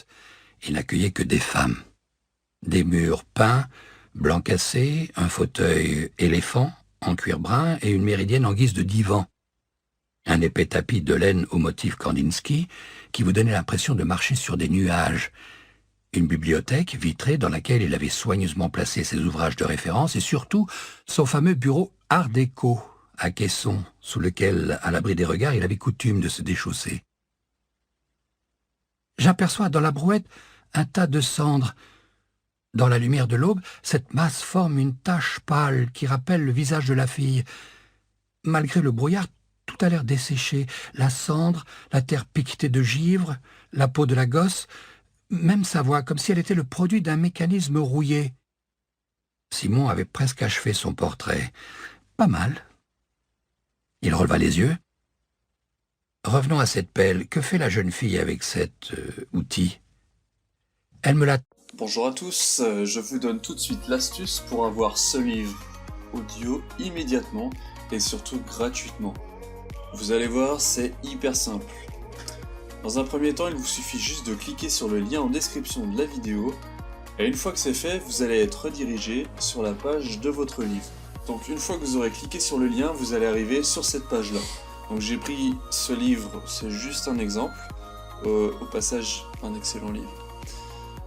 étudiante, il n'accueillait que des femmes. Des murs peints, blanc cassé, un fauteuil éléphant en cuir brun et une méridienne en guise de divan. Un épais tapis de laine au motif Kandinsky qui vous donnait l'impression de marcher sur des nuages. Une bibliothèque vitrée dans laquelle il avait soigneusement placé ses ouvrages de référence et surtout son fameux bureau art déco à caisson sous lequel, à l'abri des regards, il avait coutume de se déchausser. J'aperçois dans la brouette un tas de cendres. Dans la lumière de l'aube, cette masse forme une tache pâle qui rappelle le visage de la fille. Malgré le brouillard, tout a l'air desséché. La cendre, la terre piquetée de givre, la peau de la gosse, même sa voix, comme si elle était le produit d'un mécanisme rouillé. Simon avait presque achevé son portrait. Pas mal. Il releva les yeux. Revenons à cette pelle. Que fait la jeune fille avec cet outil? Elle me l'a... Bonjour à tous, je vous donne tout de suite l'astuce pour avoir ce livre audio immédiatement et surtout gratuitement. Vous allez voir, c'est hyper simple. Dans un premier temps, il vous suffit juste de cliquer sur le lien en description de la vidéo et une fois que c'est fait, vous allez être redirigé sur la page de votre livre. Donc une fois que vous aurez cliqué sur le lien, vous allez arriver sur cette page-là. Donc j'ai pris ce livre, c'est juste un exemple, au passage un excellent livre.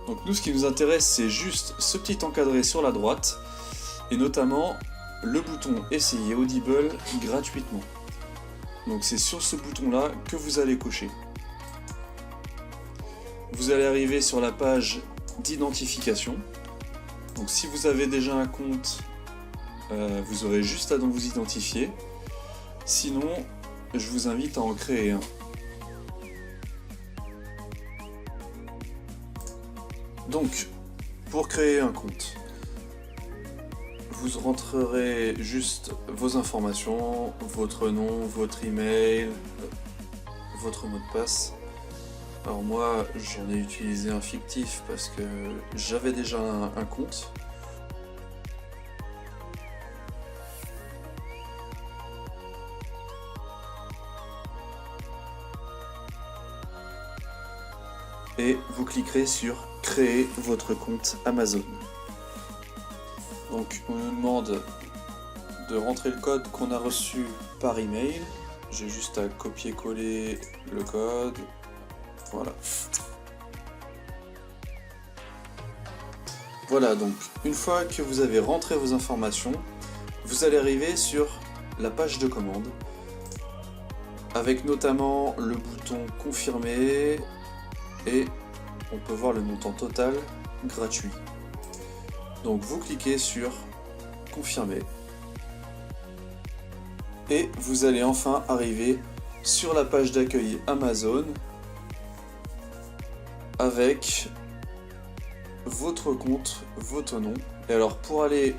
Donc nous, ce qui nous intéresse, c'est juste ce petit encadré sur la droite, et notamment le bouton Essayer Audible gratuitement. Donc c'est sur ce bouton-là que vous allez cocher. Vous allez arriver sur la page d'identification. Donc si vous avez déjà un compte, vous aurez juste à vous identifier. Sinon, je vous invite à en créer un. Donc, pour créer un compte, vous rentrerez juste vos informations, votre nom, votre email, votre mot de passe. Alors moi, j'en ai utilisé un fictif parce que j'avais déjà un compte. Et vous cliquerez sur créer votre compte Amazon. Donc on nous demande de rentrer le code qu'on a reçu par email. J'ai juste à copier-coller le code. Voilà. Voilà, donc une fois que vous avez rentré vos informations, vous allez arriver sur la page de commande avec notamment le bouton confirmer et on peut voir le montant total gratuit. Donc vous cliquez sur confirmer et vous allez enfin arriver sur la page d'accueil Amazon avec votre compte, votre nom. Et alors pour aller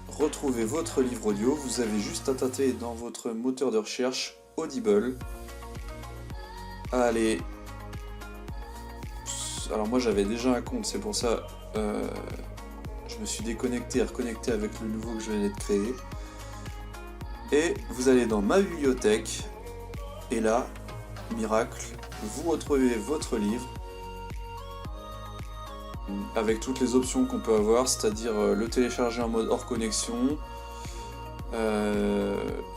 retrouver votre livre audio, vous avez juste à taper dans votre moteur de recherche Audible, à aller... Alors moi j'avais déjà un compte, c'est pour ça je me suis déconnecté et reconnecté avec le nouveau que je venais de créer. Et vous allez dans ma bibliothèque et là, miracle, vous retrouvez votre livre avec toutes les options qu'on peut avoir, c'est-à-dire le télécharger en mode hors connexion,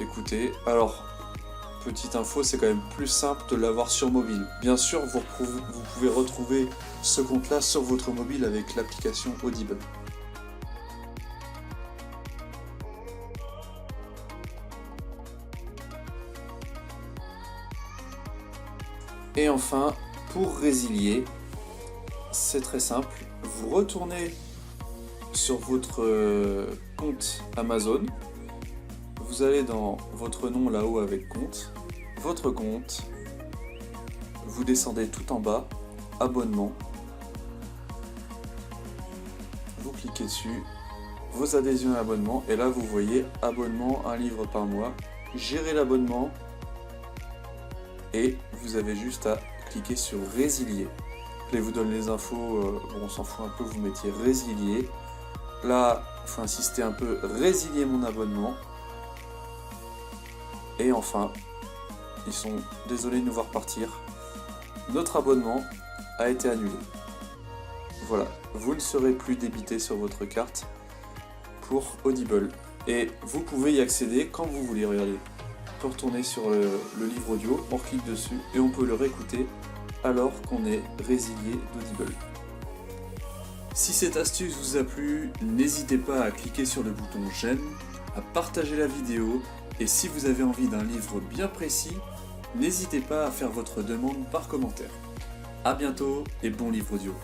écoutez, alors petite info, c'est quand même plus simple de l'avoir sur mobile. Bien sûr, vous pouvez retrouver ce compte-là sur votre mobile avec l'application Audible. Et enfin, pour résilier, c'est très simple. Vous retournez sur votre compte Amazon. Vous allez dans votre nom là-haut avec compte, votre compte, vous descendez tout en bas, abonnement, vous cliquez dessus, vos adhésions et abonnements, et là vous voyez abonnement, un livre par mois, gérer l'abonnement, et vous avez juste à cliquer sur résilier. Là, il vous donne les infos, bon, on s'en fout un peu, vous mettiez résilier. Là, il faut insister un peu, résilier mon abonnement. Et enfin, ils sont désolés de nous voir partir. Notre abonnement a été annulé. Voilà, vous ne serez plus débité sur votre carte pour Audible. Et vous pouvez y accéder quand vous voulez, regardez. On peut retourner sur le livre audio, on clique dessus et on peut le réécouter alors qu'on est résilié d'Audible. Si cette astuce vous a plu, n'hésitez pas à cliquer sur le bouton j'aime, à partager la vidéo et si vous avez envie d'un livre bien précis, n'hésitez pas à faire votre demande par commentaire. A bientôt et bon livre audio.